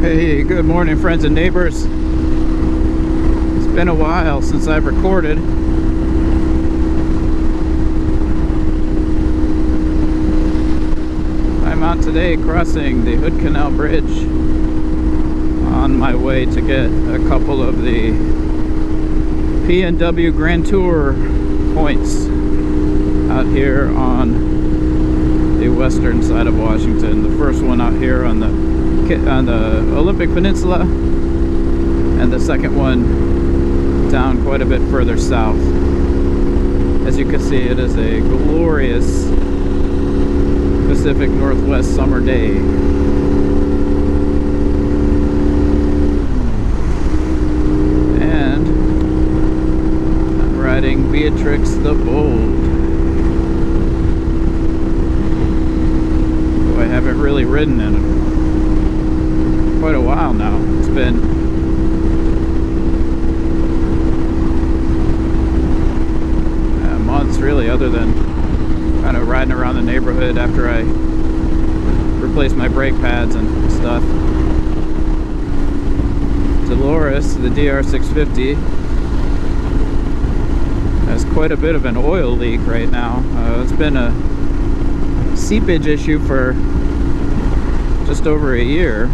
Hey, good morning, friends and neighbors. It's been a while since I've recorded. I'm out today crossing the Hood Canal Bridge on my way to get a couple of the BMW Grand Tour points out here on the western side of Washington. The first one out here on the Olympic Peninsula, and the second one down quite a bit further south. As you can see, it is a glorious Pacific Northwest summer day. And I'm riding Beatrixe the Bold. I haven't really ridden in quite a while now. It's been months really, other than kind of riding around the neighborhood after I replaced my brake pads and stuff. Dolores, the DR650, has quite a bit of an oil leak right now. It's been a seepage issue for just over a year,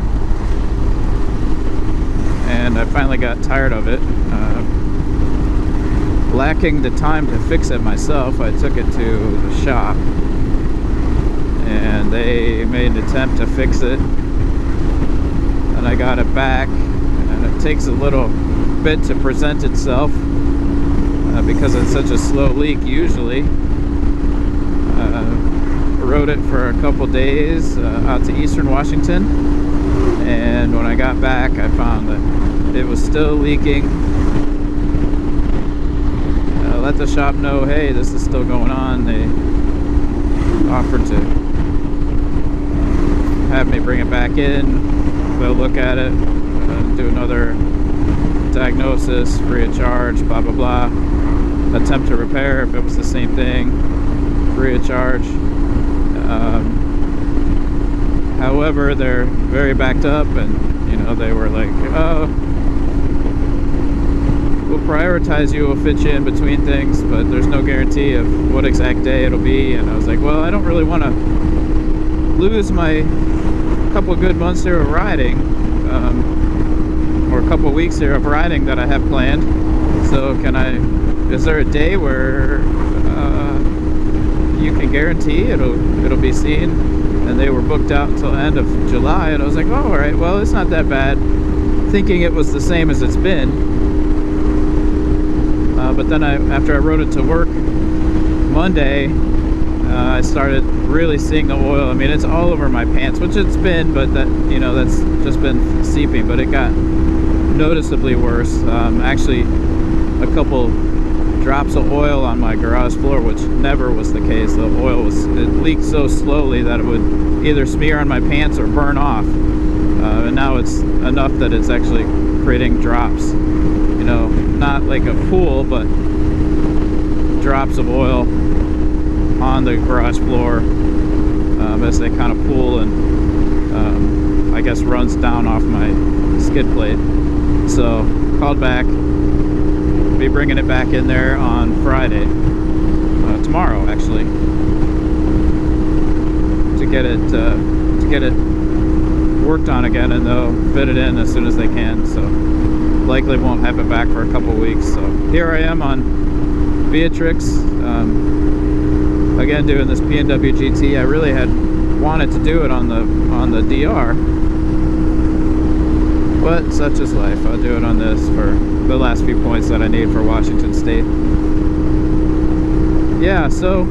and I finally got tired of it. Lacking the time to fix it myself, I took it to the shop and they made an attempt to fix it, and I got it back, and it takes a little bit to present itself because it's such a slow leak usually. Rode it for a couple days out to eastern Washington, and when I got back I found that it was still leaking. Let the shop know, hey, this is still going on. They offered to have me bring it back in. They'll look at it, do another diagnosis free of charge, blah blah blah. Attempt to repair if it was the same thing, free of charge. However, they're very backed up, and they were like, oh, we'll prioritize you, we'll fit you in between things, but there's no guarantee of what exact day it'll be. And I was like, well, I don't really want to lose my couple of good months here of riding, or a couple of weeks here of riding that I have planned. So is there a day where you can guarantee it'll be seen? And they were booked out until the end of July, and I was like, oh, all right, well, it's not that bad, thinking it was the same as it's been. But then after I rode it to work Monday, I started really seeing the oil. I mean, it's all over my pants, which it's been, but that's just been seeping, but it got noticeably worse. Actually, a couple drops of oil on my garage floor, which never was the case. The oil it leaked so slowly that it would either smear on my pants or burn off. And now it's enough that it's actually creating drops. Not like a pool, but drops of oil on the garage floor as they kind of pool and I guess runs down off my skid plate. So called back. Be bringing it back in there on Friday, tomorrow actually, to get it worked on again, and they'll fit it in as soon as they can. So likely won't have it back for a couple weeks. So here I am on Beatrixe, again doing this BMW GT. I really had wanted to do it on the DR, but such is life. I'll do it on this for the last few points that I need for Washington State. Yeah, so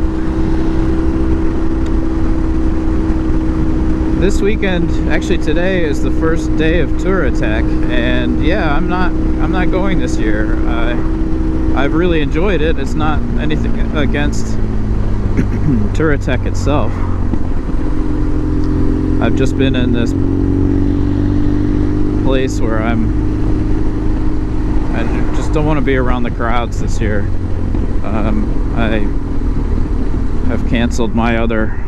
this weekend, actually today, is the first day of Tour Attack, and yeah, I'm not going this year. I've really enjoyed it. It's not anything against Tour Attack itself. I've just been in this place where I just don't want to be around the crowds this year. I have canceled my other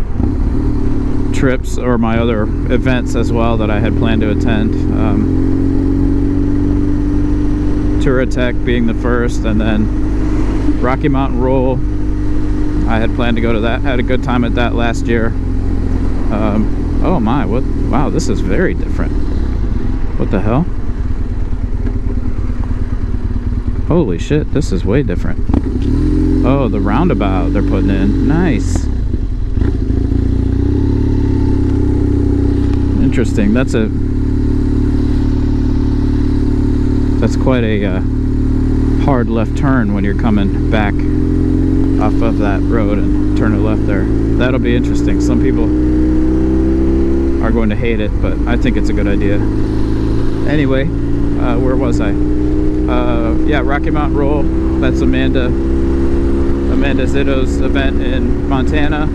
trips or my other events as well that I had planned to attend. Touratech being the first, and then Rocky Mountain Roll. I had planned to go to that. Had a good time at that last year. Oh my, what? Wow, this is very different. What the hell? Holy shit, this is way different. Oh, the roundabout they're putting in. Nice. Interesting. That's quite a hard left turn when you're coming back off of that road and turn it left there. That'll be interesting. Some people are going to hate it, but I think it's a good idea. Anyway, where was I? Yeah, Rocky Mountain Roll. That's Amanda Zitto's event in Montana.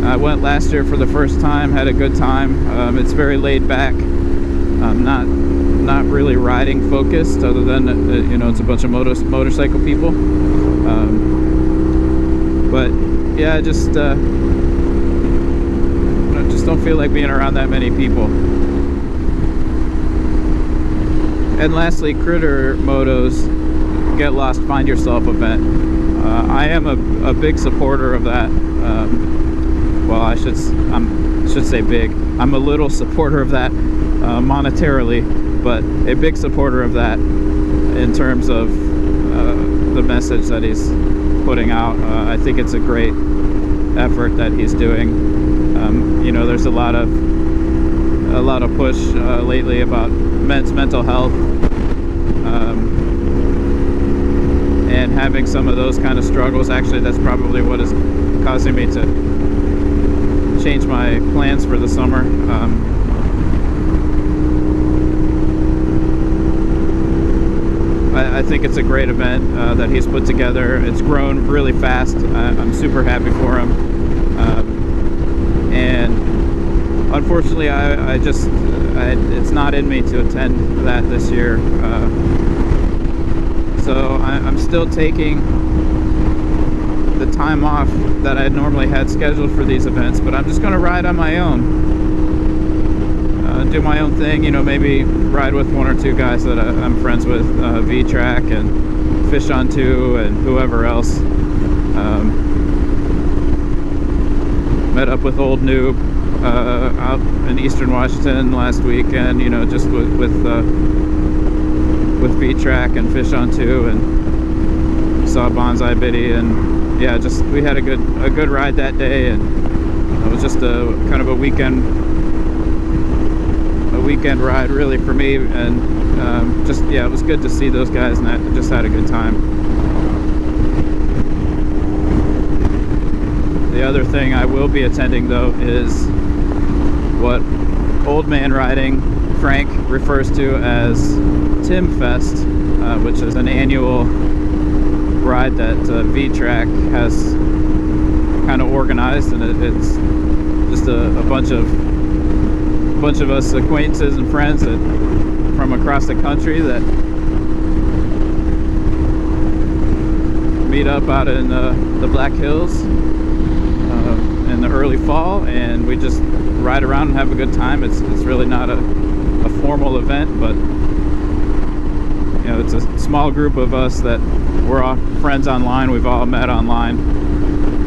I went last year for the first time, had a good time. It's very laid back. Not really riding focused, other than you know, it's a bunch of motorcycle people. But yeah, I just don't feel like being around that many people. And lastly, Critter Moto's Get Lost Find Yourself event. I am a big supporter of that. Well, I should say big. I'm a little supporter of that monetarily, but a big supporter of that in terms of the message that he's putting out. I think it's a great effort that he's doing. You know, there's a lot of push lately about men's mental health, and having some of those kind of struggles. Actually, that's probably what is causing me to change my plans for the summer. I think it's a great event that he's put together. It's grown really fast. I'm super happy for him. And unfortunately, it's not in me to attend that this year. So I'm still taking the time off that I normally had scheduled for these events, but I'm just going to ride on my own. Do my own thing, you know, maybe ride with one or two guys that I'm friends with, V-Track and Fish on Two and whoever else. Met up with Old Noob out in Eastern Washington last weekend, you know, just with V-Track and Fish on Two, and saw Bonsai Biddy, and yeah, just we had a good ride that day, and it was just a kind of a weekend ride really for me, and just yeah, it was good to see those guys, and I just had a good time. The other thing I will be attending though is what Old Man Riding Frank refers to as Tim Fest, which is an annual ride that V-Track has kind of organized, and it's just a bunch of us acquaintances and friends that from across the country that meet up out in the Black Hills in the early fall, and we just ride around and have a good time. It's really not a formal event, but you know, it's a small group of us that we're all friends online. We've all met online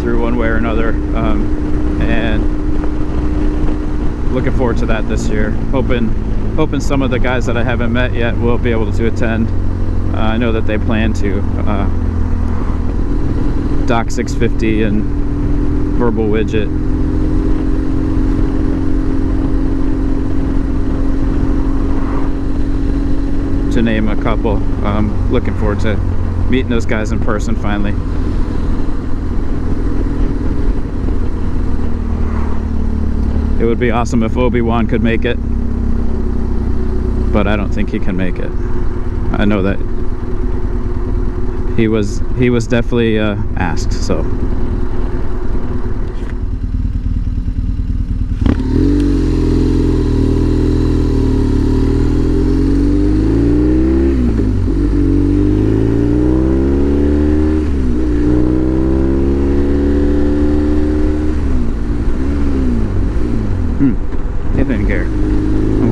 through one way or another, and looking forward to that this year. Hoping some of the guys that I haven't met yet will be able to attend. I know that they plan to. Doc 650 and Verbal Widget. To name a couple. Looking forward to meeting those guys in person finally. It would be awesome if Obi-Wan could make it, but I don't think he can make it. I know that he was definitely asked, so.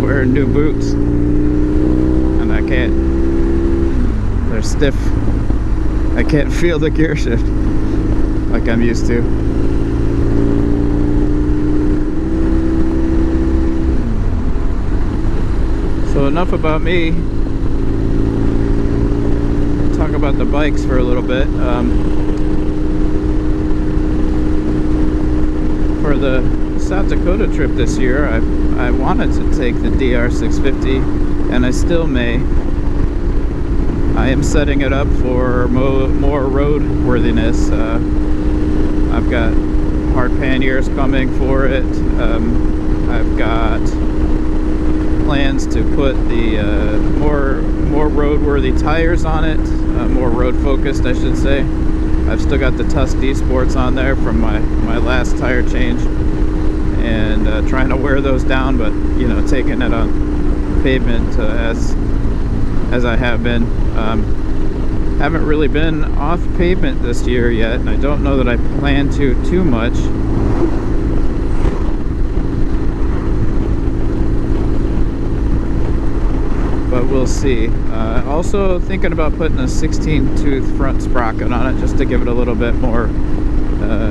wearing new boots, and I can't. They're stiff. I can't feel the gear shift like I'm used to. So enough about me. Talk about the bikes for a little bit. For the South Dakota trip this year, I wanted to take the DR650, and I still may. I am setting it up for more roadworthiness. I've got hard panniers coming for it. I've got plans to put the more roadworthy tires on it, more road focused, I should say. I've still got the trusty sports on there from my last tire change, and trying to wear those down, but you know, taking it on pavement as I have been. Haven't really been off pavement this year yet, and I don't know that I plan to too much. But we'll see. Also thinking about putting a 16-tooth front sprocket on it, just to give it a little bit more,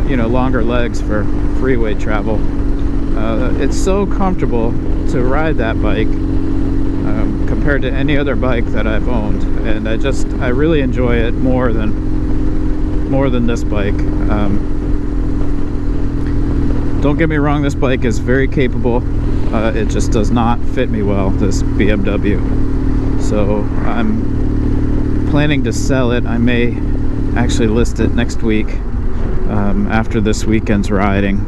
you know, longer legs for freeway travel. It's so comfortable to ride that bike compared to any other bike that I've owned, and I really enjoy it more than this bike. Don't get me wrong, this bike is very capable. It just does not fit me well, this BMW. So I'm planning to sell it. I may actually list it next week after this weekend's riding.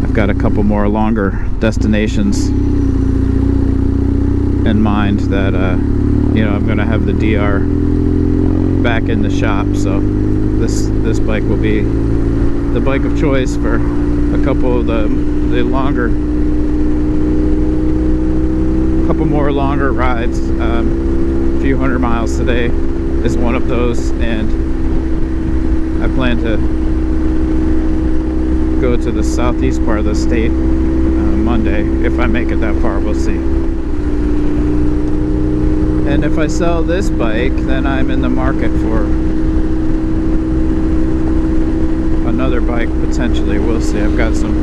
I've got a couple more longer destinations in mind that you know, I'm gonna have the DR back in the shop, so this bike will be the bike of choice for a couple of the couple more longer rides. A few hundred miles today is one of those, and I plan to go to the southeast part of the state Monday. If I make it that far, we'll see. And if I sell this bike, then I'm in the market for another bike potentially. We'll see. I've got some,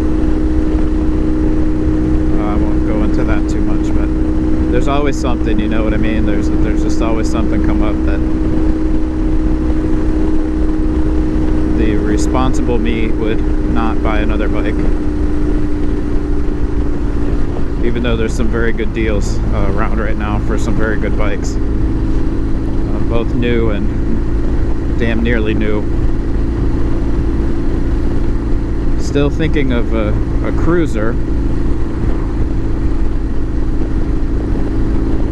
I won't go into that too much, but there's always something, you know what I mean? There's just always something come up that the responsible me would not buy another bike. Even though there's some very good deals around right now for some very good bikes. Both new and damn nearly new. Still thinking of a cruiser.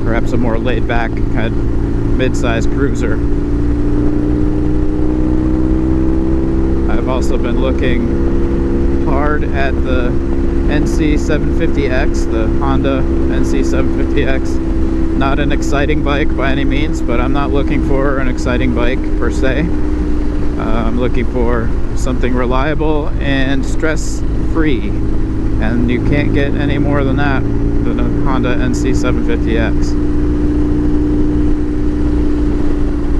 Perhaps a more laid back kind of mid-sized cruiser. I've also been looking hard at the NC750X, the Honda NC750X. Not an exciting bike by any means, but I'm not looking for an exciting bike per se. I'm looking for something reliable and stress-free, and you can't get any more than that than a Honda NC750X.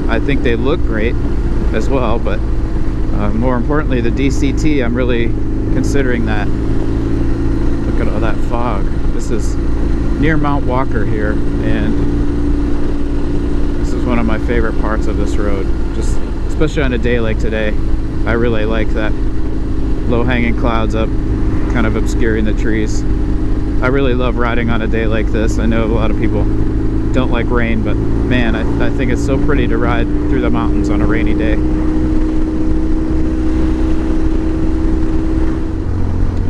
I think they look great as well, but more importantly, the DCT, I'm really considering that. Look at all that fog. This is near Mount Walker here, and this is one of my favorite parts of this road. Just especially on a day like today, I really like that low-hanging clouds up, kind of obscuring the trees. I really love riding on a day like this. I know a lot of people don't like rain, but man, I think it's so pretty to ride through the mountains on a rainy day.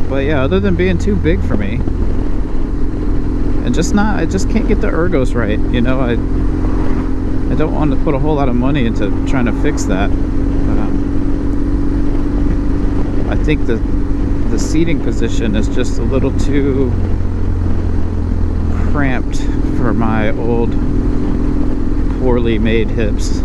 But yeah, other than being too big for me, and I just can't get the ergos right, you know. I don't want to put a whole lot of money into trying to fix that. I think the seating position is just a little too cramped for my old, poorly made hips.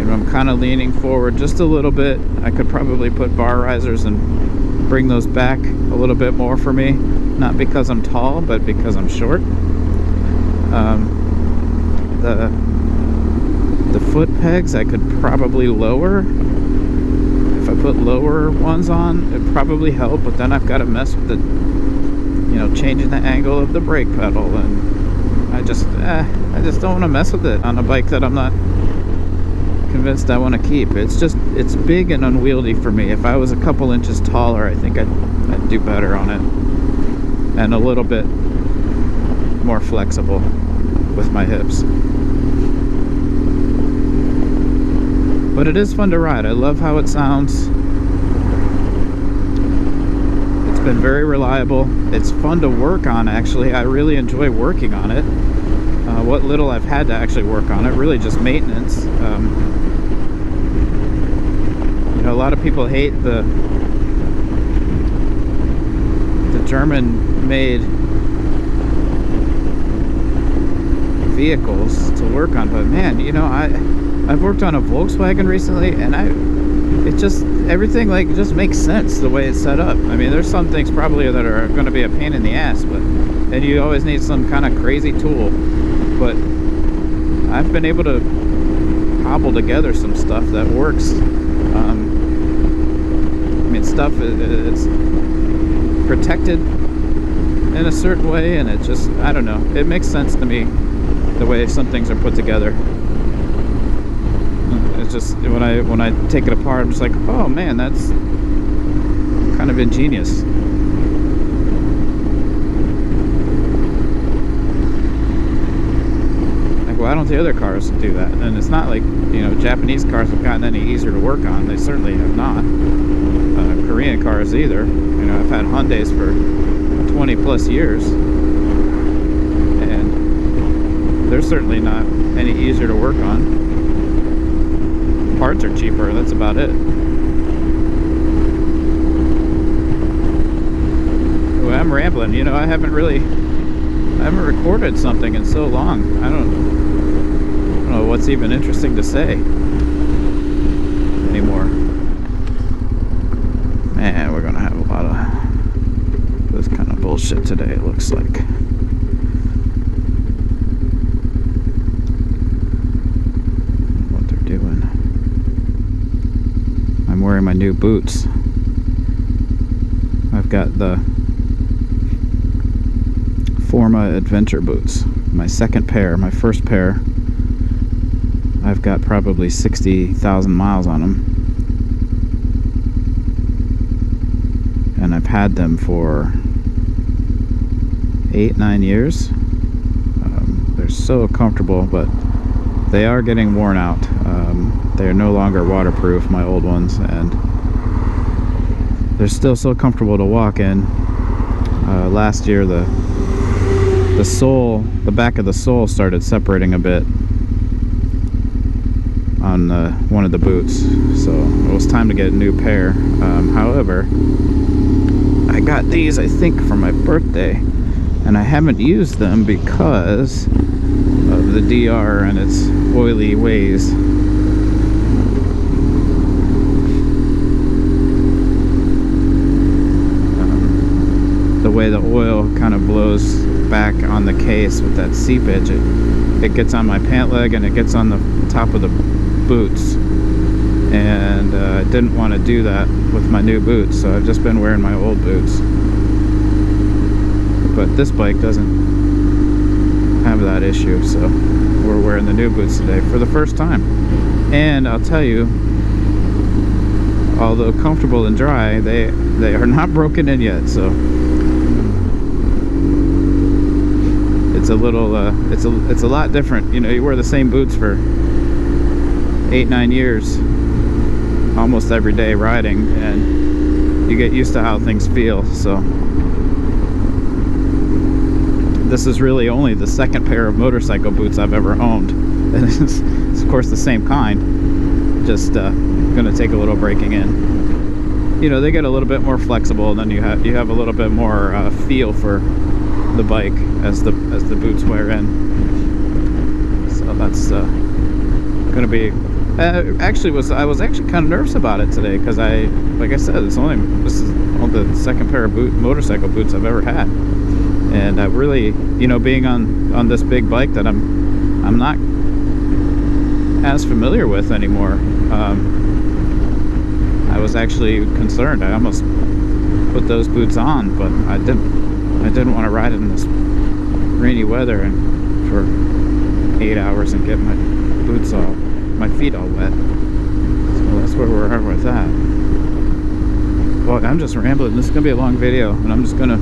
I'm I'm kind of leaning forward just a little bit. I could probably put bar risers and bring those back a little bit more for me. Not because I'm tall, but because I'm short. The foot pegs I could probably lower. If I put lower ones on, it'd probably help, but then I've got to mess with the, changing the angle of the brake pedal, and I just don't want to mess with it on a bike that I'm not convinced I want to keep. It's big and unwieldy for me. If I was a couple inches taller, I think I'd do better on it, and a little bit more flexible with my hips. But it is fun to ride. I love how it sounds. It's been very reliable. It's fun to work on, actually. I really enjoy working on it. What little I've had to actually work on it, really just maintenance. A lot of people hate the German-made vehicles to work on, but man, I've worked on a Volkswagen recently, and everything just makes sense the way it's set up. I mean, there's some things probably that are going to be a pain in the ass, and you always need some kind of crazy tool. But I've been able to cobble together some stuff that works. Stuff it's protected in a certain way, and I don't know, it makes sense to me the way some things are put together. It's just when I take it apart, I'm just like, oh man, that's kind of ingenious. Like, why don't the other cars do that? And it's not like Japanese cars have gotten any easier to work on. They certainly have not. Korean cars either. I've had Hyundais for 20 plus years, and they're certainly not any easier to work on. Parts are cheaper, that's about it. Well, I'm rambling. I haven't recorded something in so long. I don't know what's even interesting to say anymore. Man, we're gonna have a lot of this kind of bullshit today, it looks like. What they're doing. I'm wearing my new boots. I've got the Forma adventure boots. My second pair. My first pair, I've got probably 60,000 miles on them. And I've had them for 8-9 years. They're so comfortable, but they are getting worn out. They are no longer waterproof, my old ones, and they're still so comfortable to walk in. Last year, the back of the sole started separating a bit on one of the boots, so it was time to get a new pair. However, I got these, I think, for my birthday, and I haven't used them because of the DR and its oily ways. The way the oil kind of blows back on the case with that seepage, it gets on my pant leg and it gets on the top of the boots, and I didn't want to do that with my new boots, so I've just been wearing my old boots. But this bike doesn't have that issue, so we're wearing the new boots today for the first time. And I'll tell you, although comfortable and dry, they are not broken in yet, so it's a little it's a lot different. You wear the same boots for 8-9 years almost every day riding, and you get used to how things feel. So this is really only the second pair of motorcycle boots I've ever owned, and it's of course the same kind, just gonna take a little breaking in. They get a little bit more flexible, and then you have a little bit more feel for the bike as the boots wear in. So that's gonna be Actually, I was actually kind of nervous about it today because like I said, this is only the second pair of motorcycle boots I've ever had, and I really, you know, being on this big bike that I'm not as familiar with anymore. I was actually concerned. I almost put those boots on, but I didn't want to ride in this rainy weather and for 8 hours and get my feet all wet. So that's where we're at with that. Well, I'm just rambling. This is gonna be a long video, and I'm just gonna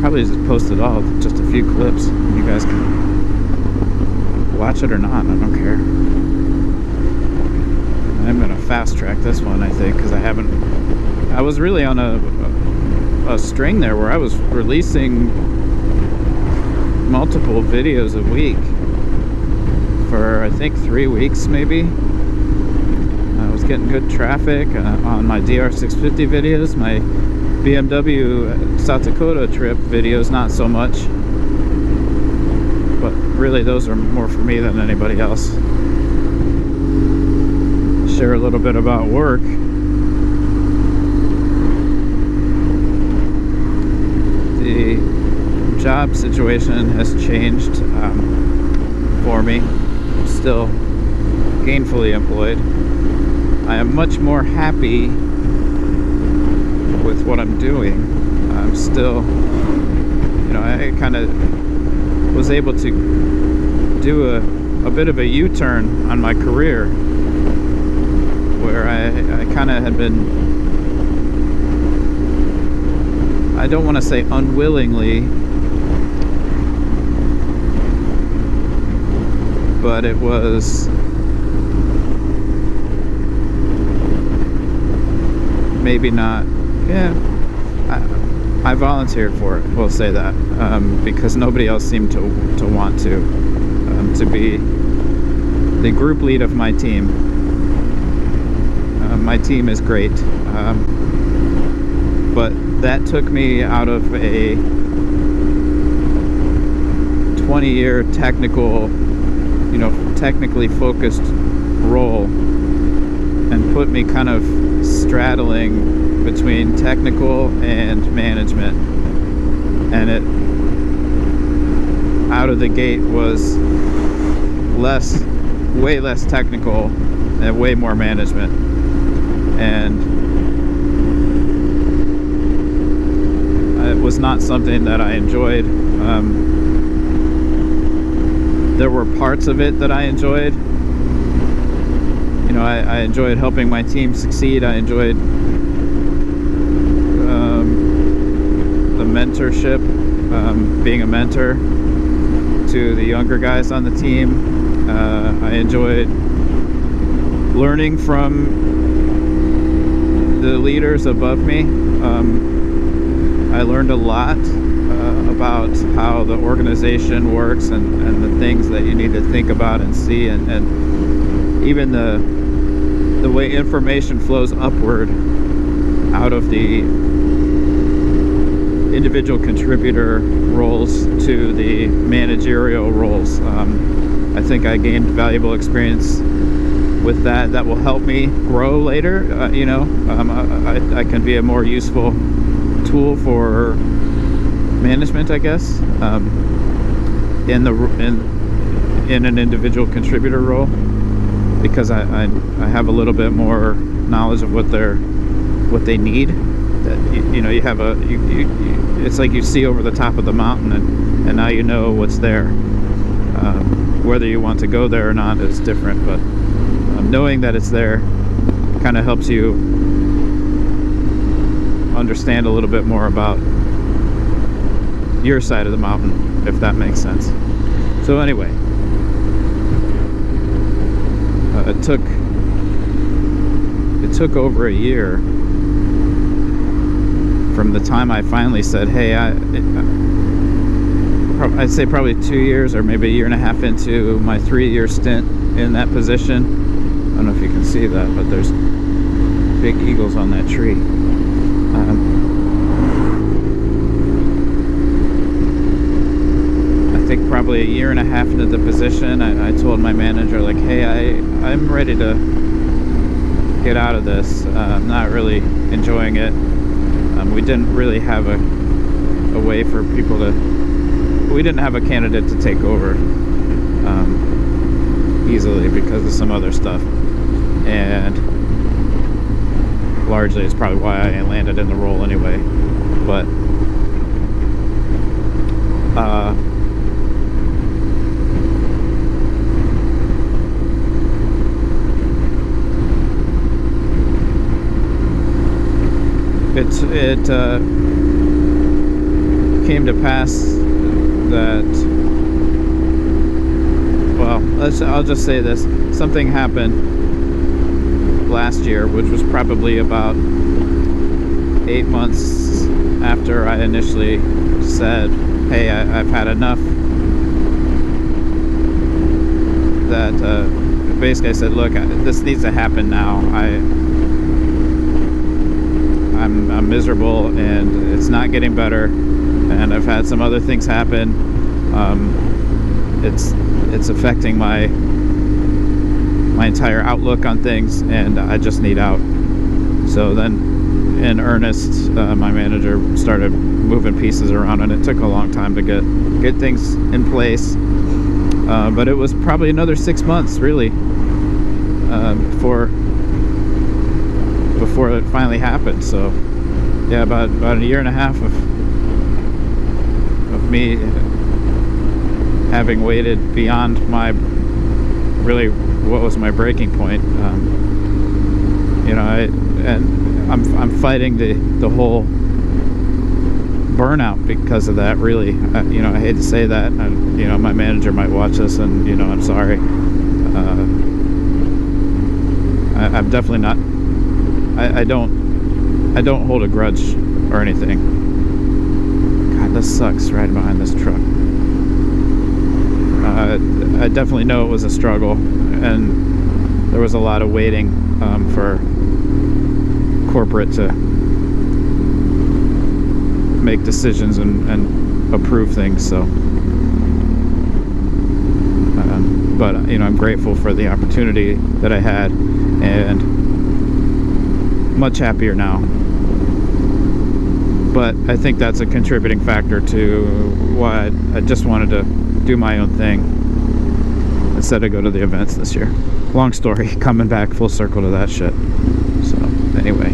probably just post it all, just a few clips. You guys can watch it or not. I don't care. I'm gonna fast track this one, I think, because I was really on a string there where I was releasing multiple videos a week for, I think, 3 weeks maybe. I was getting good traffic on my DR650 videos, my BMW South Dakota trip videos not so much, but really those are more for me than anybody else. Share a little bit about work. The job situation has changed for me. I'm still gainfully employed. I am much more happy with what I'm doing. I'm still, you know, I kind of was able to do a bit of a U-turn on my career, where I kind of had been, I don't want to say unwillingly, but it was maybe not, yeah, I volunteered for it, we'll say that, because nobody else seemed to want to be the group lead of my team. My team is great, but that took me out of a 20-year technical, you know, technically focused role, and put me kind of straddling between technical and management, and it out of the gate was way less technical and way more management. And it was not something that I enjoyed. There were parts of it that I enjoyed. You know, I enjoyed helping my team succeed. I enjoyed the mentorship, being a mentor to the younger guys on the team. I enjoyed learning from the leaders above me. I learned a lot about how the organization works and the things that you need to think about and see, and even the way information flows upward out of the individual contributor roles to the managerial roles. I think I gained valuable experience with that will help me grow later. You know, I can be a more useful tool for management, I guess, in an individual contributor role, because I have a little bit more knowledge of what they need. That you know, you have it's like you see over the top of the mountain, and now you know what's there. Whether you want to go there or not is different, but knowing that it's there kind of helps you understand a little bit more about your side of the mountain, if that makes sense. So anyway, it took over a year from the time I finally said, hey, I'd say probably 2 years or maybe a year and a half into my 3-year stint in that position. I don't know if you can see that, but there's big eagles on that tree. I think probably a year and a half into the position, I told my manager, like, hey, I'm ready to get out of this. I'm not really enjoying it. We didn't really have a way for people to, we didn't have a candidate to take over easily because of some other stuff, and largely it's probably why I landed in the role anyway. But it came to pass that, well, I'll just say this. Something happened last year, which was probably about 8 months after I initially said, hey, I've had enough. That basically I said, look, this needs to happen now. I'm miserable and it's not getting better, and I've had some other things happen. It's affecting my entire outlook on things, and I just need out. So then, in earnest, my manager started moving pieces around, and it took a long time to get things in place. But it was probably another 6 months, really, before it finally happened. So yeah, about a year and a half of me having waited beyond my, really, what was my breaking point. You know, I'm fighting the whole burnout because of that, really. You know, I hate to say that. You know, my manager might watch this, and, you know, I'm sorry. I'm definitely not, I don't hold a grudge or anything. God, this sucks, riding behind this truck. I definitely know it was a struggle, and there was a lot of waiting for corporate to make decisions and approve things. So, but you know, I'm grateful for the opportunity that I had, and much happier now. But I think that's a contributing factor to why I just wanted to do my own thing instead of go to the events this year. Long story, coming back full circle to that shit. So anyway,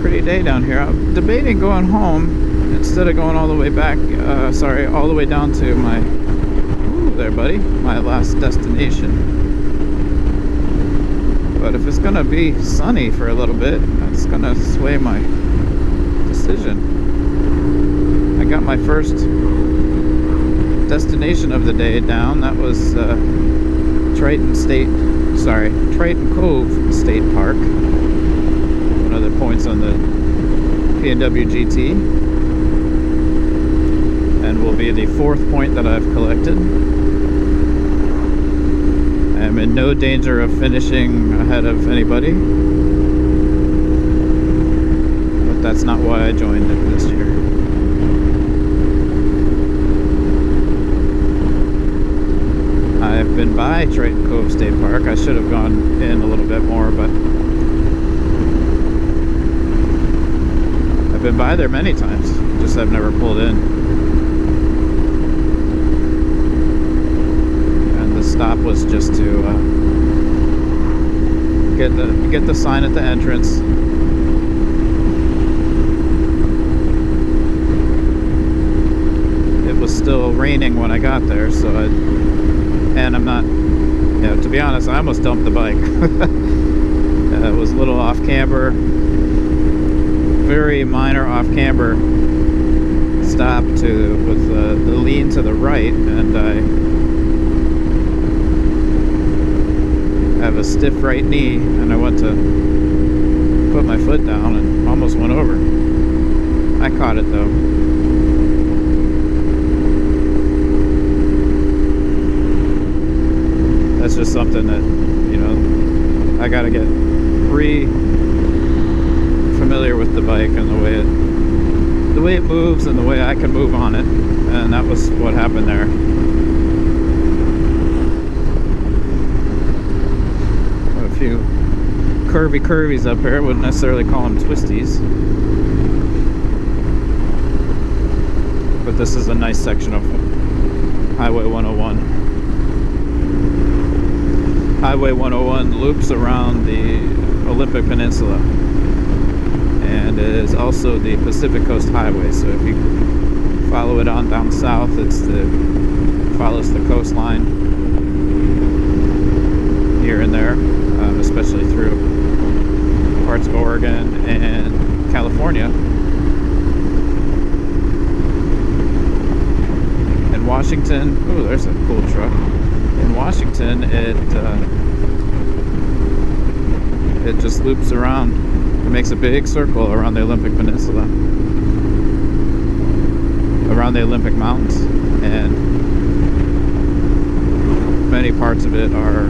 pretty day down here. I'm debating going home instead of going all the way back, all the way down to my, ooh, there buddy, my last destination. But if it's gonna be sunny for a little bit, that's gonna sway my decision. I got my first destination of the day down. That was Triton Cove State Park, one of the points on the BMW GT, and will be the 4th point that I've collected. I am in no danger of finishing ahead of anybody, but that's not why I joined it this year. I've been by Triton Cove State Park. I should have gone in a little bit more, but I've been by there many times, just I've never pulled in. And the stop was just to get the sign at the entrance. It was still raining when I got there, so and I'm not, you know, to be honest, I almost dumped the bike. It was a little off camber, very minor off camber stop with the lean to the right, and I have a stiff right knee, and I went to put my foot down and almost went over. I caught it though. That's just something that, you know, I gotta get familiar with the bike and the way it the way it moves and the way I can move on it, and that was what happened there. A few curvies up here. Wouldn't necessarily call them twisties, but this is a nice section of Highway 101. Highway 101 loops around the Olympic Peninsula and is also the Pacific Coast Highway. So if you follow it on down south, follows the coastline here and there, especially through parts of Oregon and California. In Washington, oh, there's a cool truck. In Washington, it just loops around. It makes a big circle around the Olympic Peninsula, around the Olympic Mountains, and many parts of it are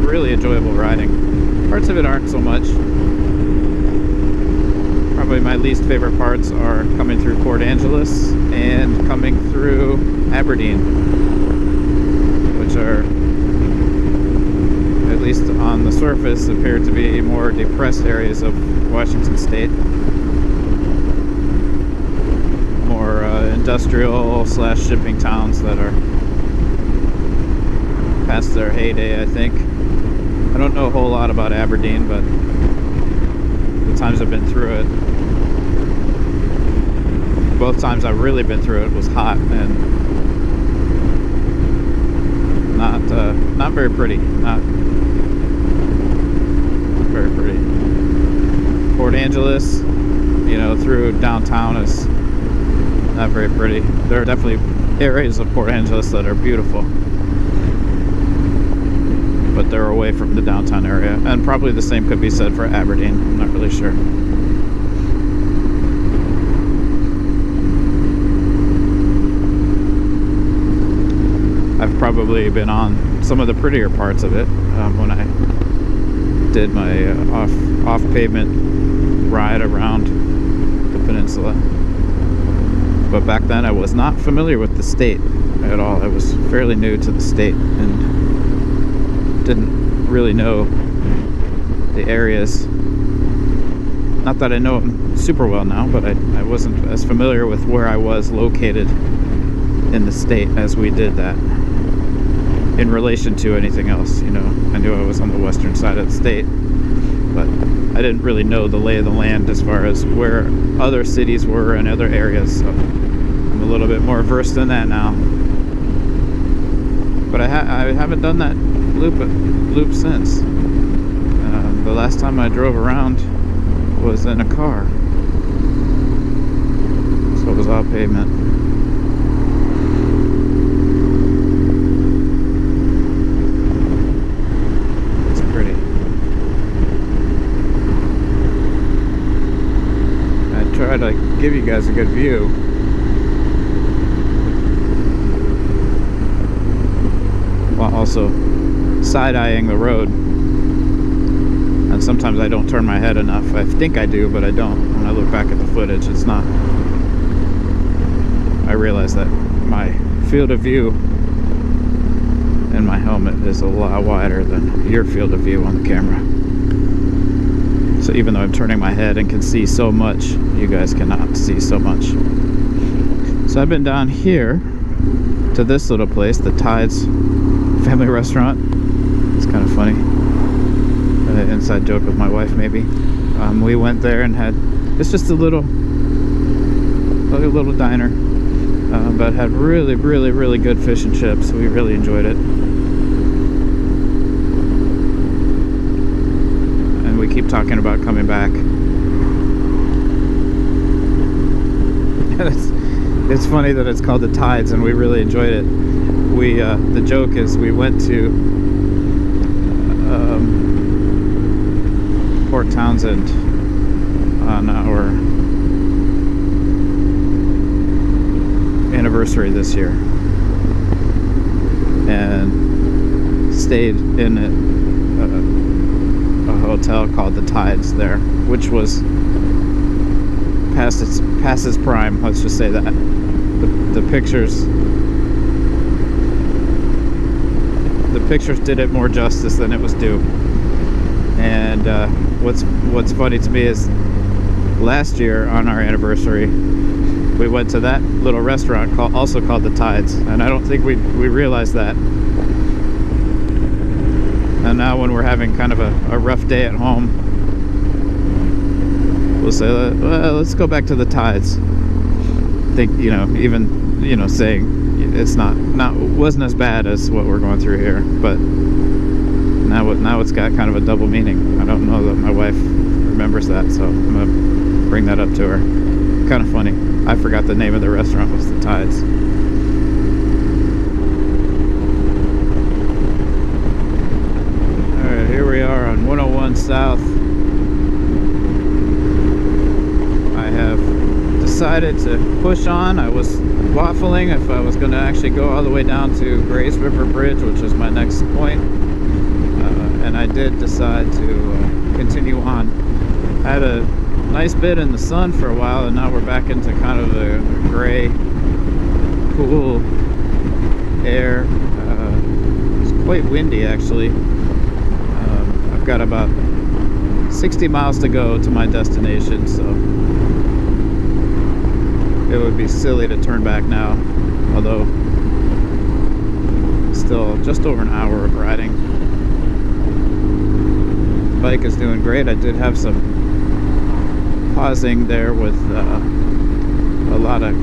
really enjoyable riding. Parts of it aren't so much. Probably my least favorite parts are coming through Port Angeles and coming through Aberdeen, which are, at least on the surface, appear to be more depressed areas of Washington State. More industrial / shipping towns that are past their heyday, I think. I don't know a whole lot about Aberdeen, but the times I've been through it, both times I've really been through it, was hot and not very pretty. Not very pretty. Port Angeles, through downtown is not very pretty. There are definitely areas of Port Angeles that are beautiful, but they're away from the downtown area. And probably the same could be said for Aberdeen. I'm not really sure. I've probably been on some of the prettier parts of it when I did my off pavement ride around the peninsula. But back then I was not familiar with the state at all. I was fairly new to the state and didn't really know the areas. Not that I know them super well now, but I wasn't as familiar with where I was located in the state as we did that in relation to anything else. I knew I was on the western side of the state, but I didn't really know the lay of the land as far as where other cities were and other areas. So I'm a little bit more versed in that now. But I haven't done that loop since. The last time I drove around was in a car, so it was all pavement. It's pretty. I try to give you guys a good view. While also side-eyeing the road. And sometimes I don't turn my head enough. I think I do, but I don't. When I look back at the footage, it's not. I realize that my field of view in my helmet is a lot wider than your field of view on the camera. So even though I'm turning my head and can see so much, you guys cannot see so much. So I've been down here to this little place, the Tides Family Restaurant. It's kind of funny. Inside joke with my wife, maybe. We went there and it's just a little diner, but had really, really, really good fish and chips. We really enjoyed it. And we keep talking about coming back. It's funny that it's called the Tides, and we really enjoyed it. The joke is we went to Port Townsend on our anniversary this year, and stayed in a hotel called the Tides there, which was past its prime. Let's just say that the pictures did it more justice than it was due. And what's funny to me is last year on our anniversary, we went to that little restaurant also called the Tides, and I don't think we realized that. And now when we're having kind of a rough day at home, we'll say, well, let's go back to the Tides. I think, even saying it's wasn't as bad as what we're going through here, but now it's got kind of a double meaning. I don't know that my wife remembers that, so I'm gonna bring that up to her. Kind of funny. I forgot the name of the restaurant was the Tides. Alright, here we are on 101 South. I have decided to push on. I was waffling if I was going to actually go all the way down to Grays River Bridge, which is my next point, and I did decide to continue on. I had a nice bit in the sun for a while, and now we're back into kind of a gray, cool air. It's quite windy actually. I've got about 60 miles to go to my destination, so it would be silly to turn back now, although still just over an hour of riding. The bike is doing great. I did have some pausing there with a lot of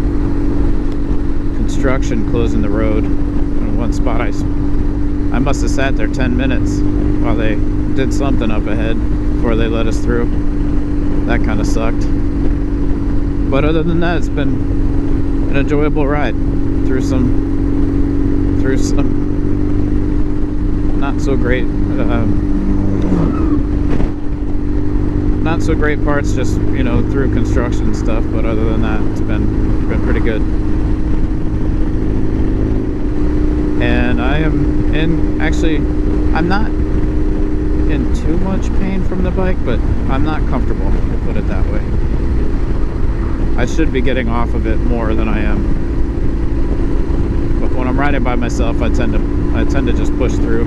construction closing the road. In one spot I must have sat there 10 minutes while they did something up ahead before they let us through. That kind of sucked. But other than that, it's been an enjoyable ride through some not so great parts, just through construction stuff. But other than that, it's been pretty good. And I'm not in too much pain from the bike, but I'm not comfortable, to put it that way. I should be getting off of it more than I am. But when I'm riding by myself, I tend to just push through.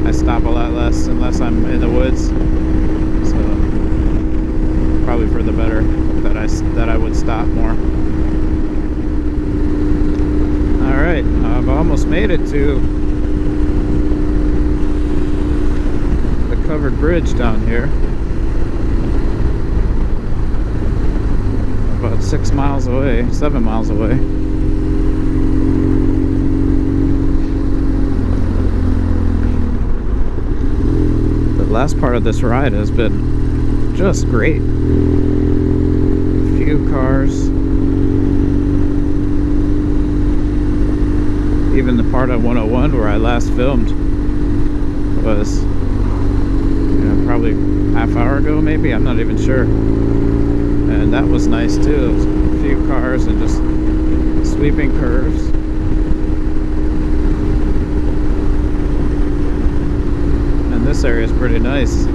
I stop a lot less unless I'm in the woods. So probably for the better that I would stop more. All right, I've almost made it to the covered bridge down here. About 7 miles away. The last part of this ride has been just great. A few cars. Even the part on 101 where I last filmed was probably half hour ago, maybe. I'm not even sure. And that was nice too. It was a few cars and just sweeping curves. And this area is pretty nice.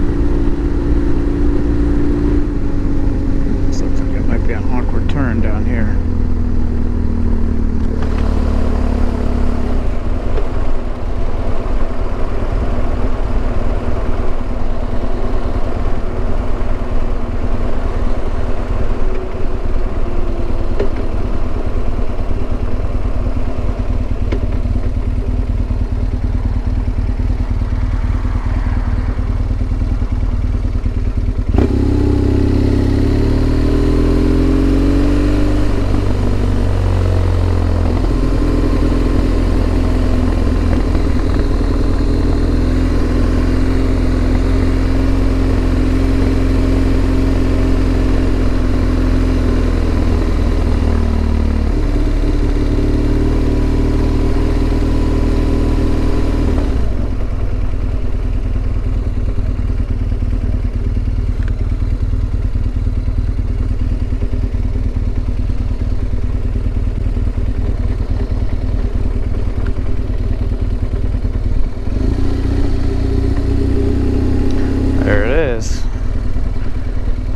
This looks like it might be an awkward turn down here.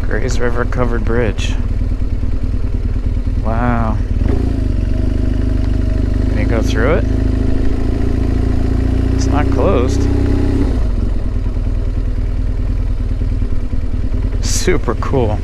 Grays River covered bridge. Wow. Can you go through it? It's not closed. Super cool.